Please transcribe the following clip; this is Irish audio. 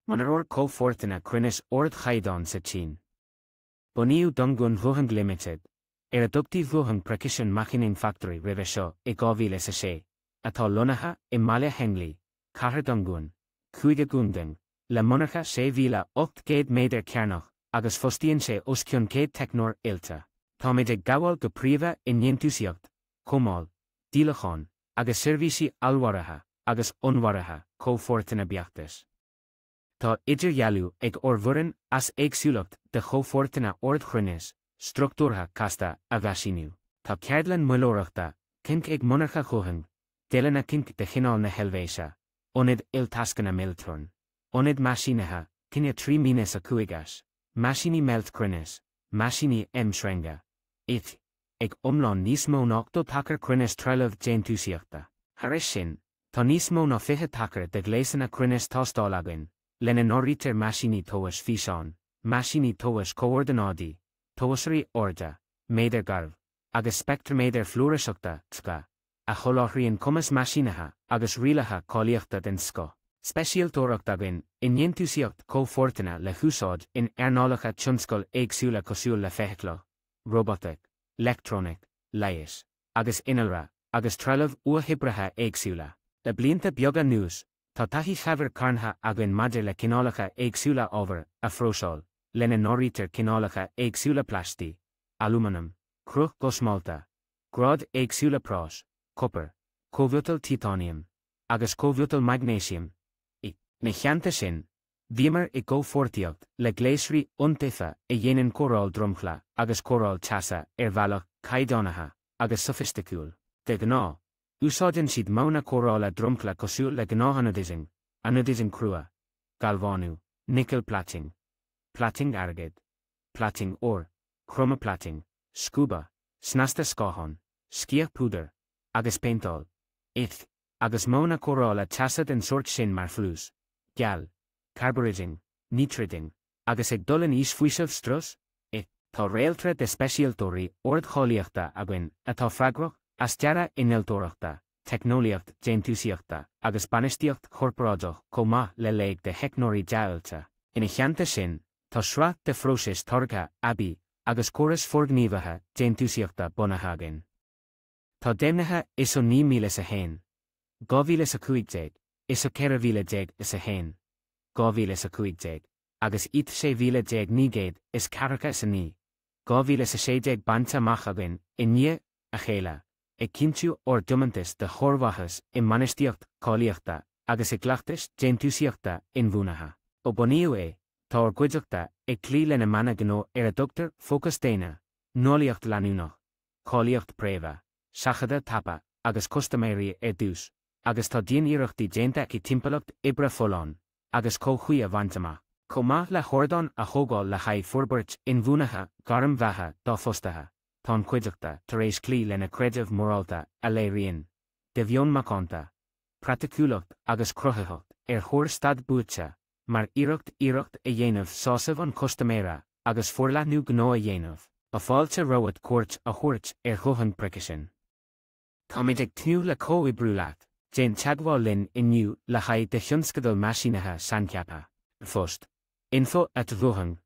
Monaróir comhpháirteanna cruinneas ardchaighdeáin sa tSín. Bunaíodh Dongguan Zhuohang Limited, dtugtaí Zhuohang Precision Machineing Factory roimhe seo i gabháil atá lonnaithe mBaile Hengli, Cathair Dongguan, Cúige Guangdong, le Monarcha méadar cearnach, agus fostaíonn os cionn teicneoir oilte. Táimid ag gabháil go príomha tSíocht, comhpháil, díleáin, agus Seirbhísí agus onmhairteanna comhpháirteanna Beachtais. Tá idir-dhealú ag ormhuireann as éagsúlacht de comhpháirteanna cruinneas, struchtúrtha casta a bheaisíniu. Tá ceardlann muilleoireachta, cinc ag Monarcha Zhuohang, déileanna cinc de chineál na hEilvéise, onid il-tascanna milturn, onid Meaisínithe, cinne 3 mínas a cúigeas, Meaisínithe melt cruinneas, Meaisínithe srenga, it, ag omláin níos mó ná 8 tacar cruinneas treilimh dtugtaíochta. Haris sin, tá níos mó ná 20 tacar de gléasanna cruinneas tastálagan, lena nóirítear Meaisínithe toas físeán, Meaisínithe toas comhpháirteanna, toasarí orda, méadar garbh, agus spectrum méadar flúraseachta tSca, a choláithríonn cumas Meaisínithe agus rialacha cáilíochta den sco. Speisialtóireacht agan in tSíocht comhpháirteanna le chúsáid in airneálacha tionscail éagsúla cosúil le feithiclach, robotic, electronic, leighis, agus inalra, agus treilimh uathibhreatha éagsúla. Le blianta beaga nús, tá taithí cheabhar carncha agan maidir le cineálacha éagsúla ábhar a phróiseáil, lena nóirítear cineálacha éagsúla plastí, aluminium, cruach gosmálta, grád éagsúla prás, copper, comhbhuatal titanium, agus comhbhuatal magnesium. Na cheanta sin, bhíomar i comhpháirteacht le gléasrí iontaithe i dhéanann córáil dromchla agus córáil teasa bhealach caighdeánaithe agus sofisticúil. De gná, úsáideann siad mána córála dromchla cosúil le anodising crua, galvánú, nickel plating, plating airgid, plating ore, chroma plating, scuba, snasta scáthán, sciach púdar, agus péintáil, it, agus mána córála teasa den sort sin mar flús. Geal, carburizing, nitriding, agus ag dul in faoisimh stras, tá réaltra de speisialtóirí ardchaighdeáin agan atá freagrach as deara innealtóireachta, teicneolaíocht dtugtaíochta agus banistíocht chorparáideach comhmaith le léig de theicneoirí deailte. Ina cheanta sin, tá sreacht de phróisis torga abí agus córas forgníomhathe dtugtaíochta bunaithe agan. Tá déimhnithe is ó 9,000 sa hain, 2015, is ó 4,010 is a hain, 2015, agus 7,019 is caracha is a ní, 2016 banta mach agan i ní a chéile, ag cinntiú dumantas de chormhachas i manistíocht cáilíochta agus i gleachtas dtugtaíochta in bhúnathe. Ó Bunaíodh tá orgcuideachta ag clí lena mana gnó a dtugtar fostaíonn, nólaíocht leanúnach, cáilíocht príomha, seachada tapa agus customéirí dús. Agus tá díoníoireachtaí déanta i timpalacht ibre fóláin, agus cóchuí a bhaintama. Comhmaith le chordáin a thógáil le haidh forbairt in bhúnathe garam bheatha dá fostathe, tá an cuideachta tar éis clí lena creidimh morálta a léiríonn, de bheon macánta, praticúlacht agus cruthaíocht chóir stad buaite, mar iireacht a dhéanamh sásamh an customéire agus forleathnú gnó a dhéanamh, ba fáilte roiad cuairt a thuairt Zhuohang Precision. Táimid ag tniú le comhibbriúlaat. Jane teagháil linn inniu le haghaidh de thionscadal Meaisínithe CNC. First, info@Zhuohang,